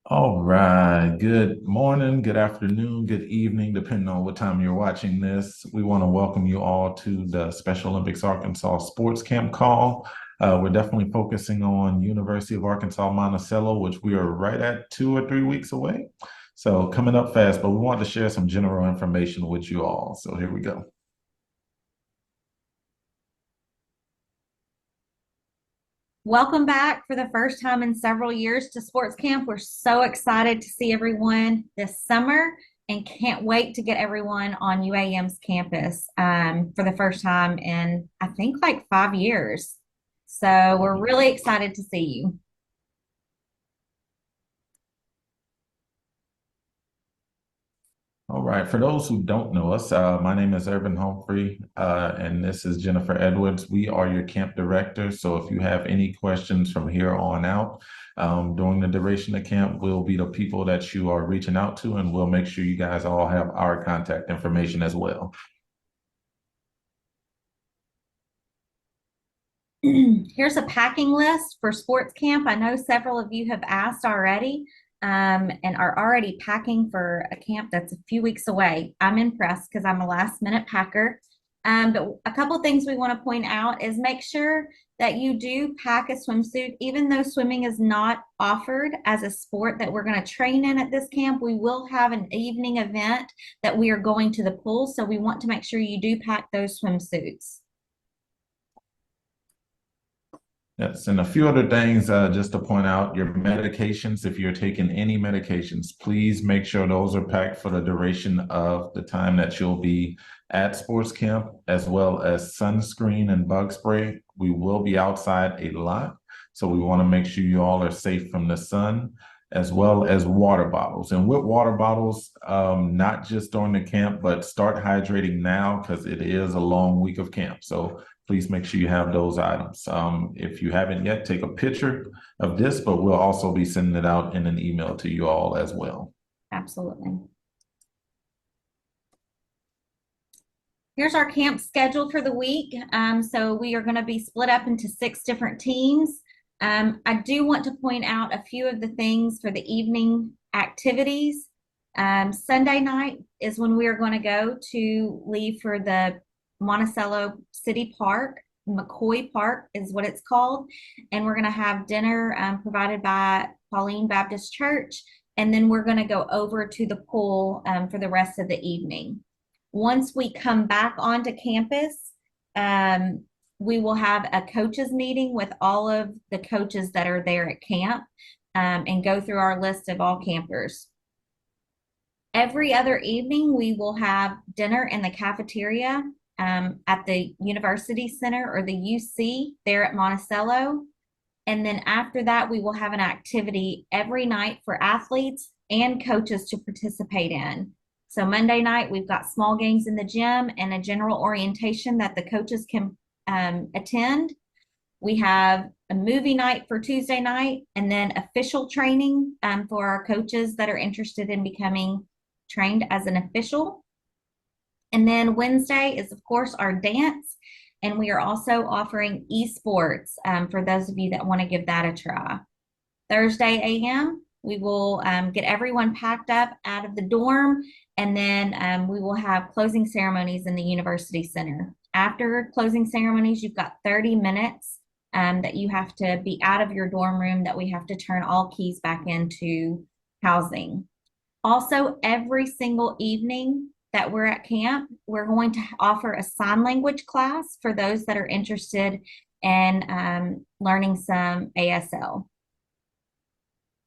All right. Good morning, good afternoon, good evening, depending on what time you're watching this. We want to welcome you all to the Special Olympics Arkansas Sports Camp call. We're definitely focusing on University of Arkansas Monticello, which we are right at 2 or 3 weeks away. So coming up fast, but we want to share some general information with you all. So here we go. Welcome back for the first time in several years to Sports Camp. We're so excited to see everyone this summer and can't wait to get everyone on UAM's campus for the first time in, I think, like 5 years. So we're really excited to see you. All right. For those who don't know us, my name is Urban Humphrey, and this is Jennifer Edwards. We are your camp director. So if you have any questions from here on out, during the duration of camp, we'll be the people that you are reaching out to, and we'll make sure you guys all have our contact information as well. Here's a packing list for sports camp. I know several of you have asked already and are already packing for a camp that's a few weeks away. I'm impressed because I'm a last minute packer. But a couple things we want to point out is make sure that you do pack a swimsuit, even though swimming is not offered as a sport that we're going to train in at this camp. We will have an evening event that we are going to the pool. So we want to make sure you do pack those swimsuits. Yes, and a few other things just to point out, your medications, if you're taking any medications, please make sure those are packed for the duration of the time that you'll be at sports camp, as well as sunscreen and bug spray. We will be outside a lot, so we want to make sure you all are safe from the sun, as well as water bottles. And with water bottles, not just during the camp, but start hydrating now because it is a long week of camp. So please make sure you have those items. If you haven't yet, take a picture of this, but we'll also be sending it out in an email to you all as well. Absolutely. Here's our camp schedule for the week. So we are going to be split up into 6 different teams. I do want to point out a few of the things for the evening activities. Sunday night is when we are going to go to leave for the Monticello City Park. McCoy Park is what it's called. And we're going to have dinner provided by Pauline Baptist Church. And then we're going to go over to the pool for the rest of the evening. Once we come back onto campus, we will have a coaches meeting with all of the coaches that are there at camp and go through our list of all campers. Every other evening, we will have dinner in the cafeteria at the University Center or the UC there at Monticello. And then after that, we will have an activity every night for athletes and coaches to participate in. So Monday night, we've got small games in the gym and a general orientation that the coaches can attend. We have a movie night for Tuesday night and then official training for our coaches that are interested in becoming trained as an official. And then Wednesday is, of course, our dance. And we are also offering esports for those of you that want to give that a try. Thursday a.m., we will get everyone packed up out of the dorm, and then we will have closing ceremonies in the University Center. After closing ceremonies, you've got 30 minutes that you have to be out of your dorm room, that we have to turn all keys back into housing. Also, every single evening that we're at camp, we're going to offer a sign language class for those that are interested in learning some ASL.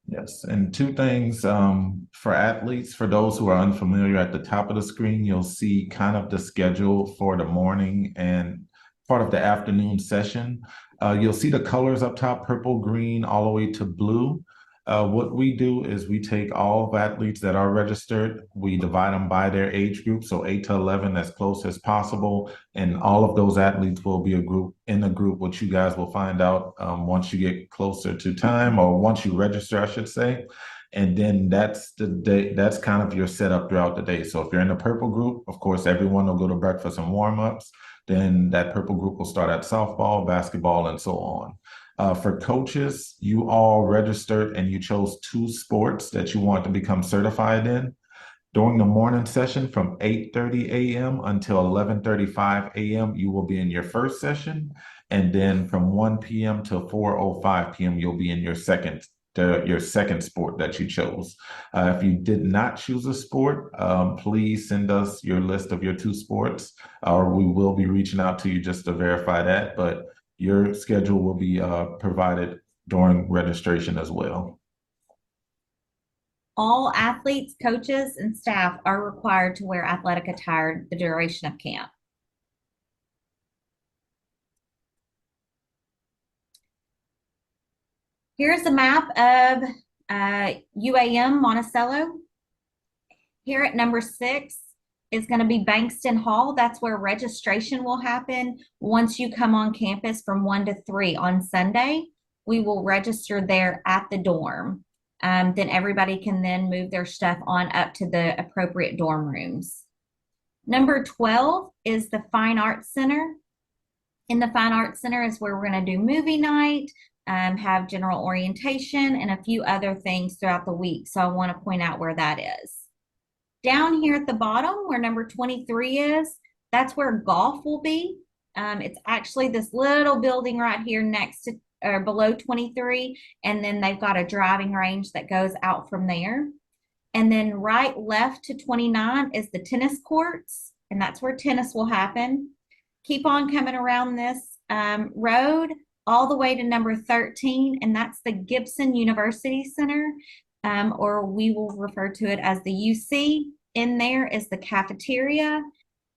Yes, and two things for athletes, for those who are unfamiliar, at the top of the screen, you'll see kind of the schedule for the morning and part of the afternoon session. You'll see the colors up top, purple, green, all the way to blue. What we do is we take all of athletes that are registered, we divide them by their age group, so 8 to 11 as close as possible, and all of those athletes will be a group in a group, which you guys will find out once you get closer to time, or once you register, I should say. And then that's the day, that's kind of your setup throughout the day. So if you're in the purple group, of course, everyone will go to breakfast and warm-ups. Then that purple group will start at softball, basketball, and so on. For coaches, you all registered and you chose two sports that you want to become certified in. During the morning session from 8:30 a.m. until 11:35 a.m., you will be in your first session. And then from 1 p.m. to 4:05 p.m., you'll be in your second sport that you chose. If you did not choose a sport, please send us your list of your two sports, or we will be reaching out to you just to verify that. But your schedule will be provided during registration as well. All athletes, coaches, and staff are required to wear athletic attire the duration of camp. Here's a map of UAM Monticello. Here at number 6 is going to be Bankston Hall. That's where registration will happen once you come on campus from 1 to 3 on Sunday. We will register there at the dorm. Then everybody can then move their stuff on up to the appropriate dorm rooms. Number 12 is the Fine Arts Center. In the Fine Arts Center is where we're going to do movie night, have general orientation, and a few other things throughout the week. So I want to point out where that is. Down here at the bottom, where number 23 is, that's where golf will be. It's actually this little building right here next to or below 23, and then they've got a driving range that goes out from there. And then right left to 29 is the tennis courts, and that's where tennis will happen. Keep on coming around this road all the way to number 13, and that's the Gibson University Center, or we will refer to it as the UC. In there is the cafeteria.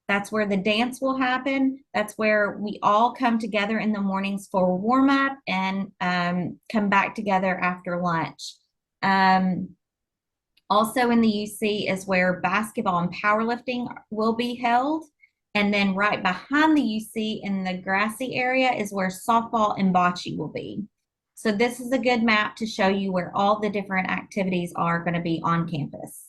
That's where the dance will happen. That's where we all come together in the mornings for warm up and come back together after lunch. Also in the UC is where basketball and powerlifting will be held. And then right behind the UC in the grassy area is where softball and bocce will be. So this is a good map to show you where all the different activities are going to be on campus.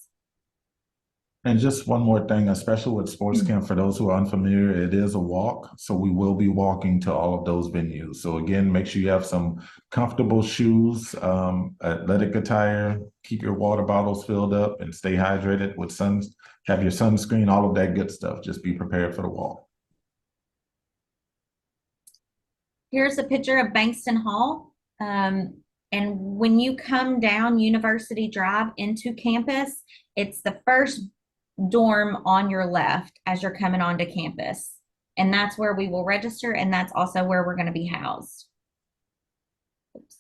And just one more thing, especially with sports camp, for those who are unfamiliar, it is a walk. So we will be walking to all of those venues. So again, make sure you have some comfortable shoes, athletic attire, keep your water bottles filled up and stay hydrated with have your sunscreen, all of that good stuff. Just be prepared for the walk. Here's a picture of Bankston Hall. And when you come down University Drive into campus, it's the first dorm on your left as you're coming onto campus. And that's where we will register, and that's also where we're going to be housed. Oops.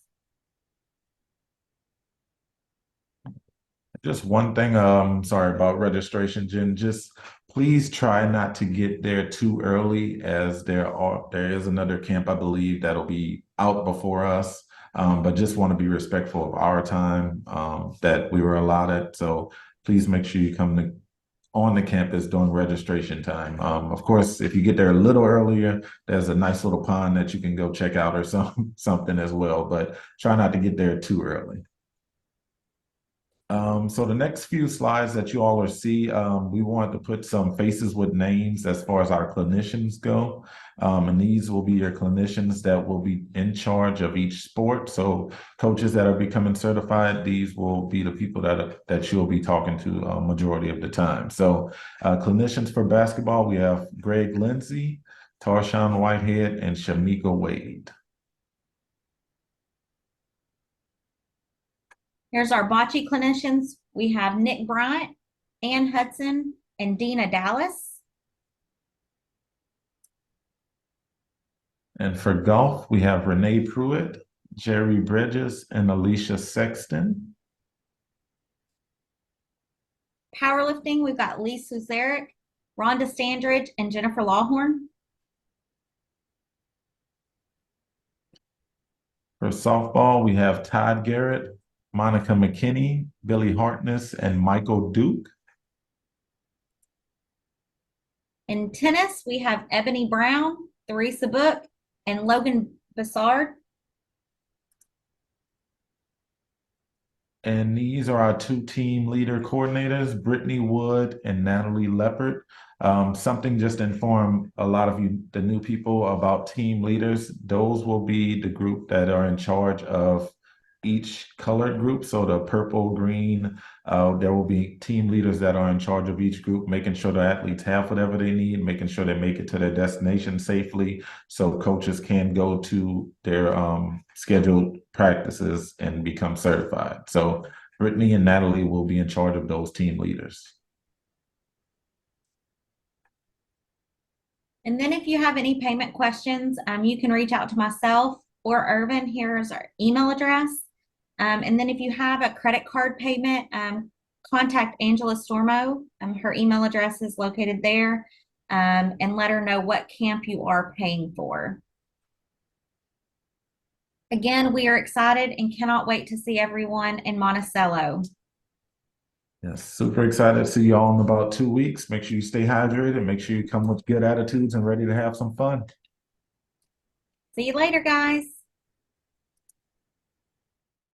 Just one thing, sorry about registration, Jen. Just please try not to get there too early, as there is another camp, I believe, that'll be out before us. But just want to be respectful of our time that we were allotted. So please make sure you come on the campus during registration time. Of course, if you get there a little earlier, there's a nice little pond that you can go check out or something as well, but try not to get there too early. So the next few slides that you all will see, we want to put some faces with names as far as our clinicians go. And these will be your clinicians that will be in charge of each sport. So coaches that are becoming certified, these will be the people that you'll be talking to majority of the time. So clinicians for basketball, we have Greg Lindsay, Tarshawn Whitehead, and Shamika Wade. Here's our bocce clinicians. We have Nick Bryant, Ann Hudson, and Dina Dallas. And for golf, we have Renee Pruitt, Jerry Bridges, and Alicia Sexton. Powerlifting, we've got Lee Suzeric, Rhonda Standridge, and Jennifer Lawhorn. For softball, we have Todd Garrett, Monica McKinney, Billy Hartness, and Michael Duke. In tennis, we have Ebony Brown, Theresa Book, and Logan Bassard. And these are our two team leader coordinators, Brittany Wood and Natalie Leopard. Something just to inform a lot of you, the new people, about team leaders. Those will be the group that are in charge of each colored group. So the purple, green, there will be team leaders that are in charge of each group, making sure the athletes have whatever they need, making sure they make it to their destination safely, so coaches can go to their scheduled practices and become certified. So Brittany and Natalie will be in charge of those team leaders. And then if you have any payment questions, you can reach out to myself or Irvin. Here's our email address. And then if you have a credit card payment, contact Angela Stormo. Her email address is located there, and let her know what camp you are paying for. Again, we are excited and cannot wait to see everyone in Monticello. Yes, super excited to see y'all in about 2 weeks. Make sure you stay hydrated and make sure you come with good attitudes and ready to have some fun. See you later, guys.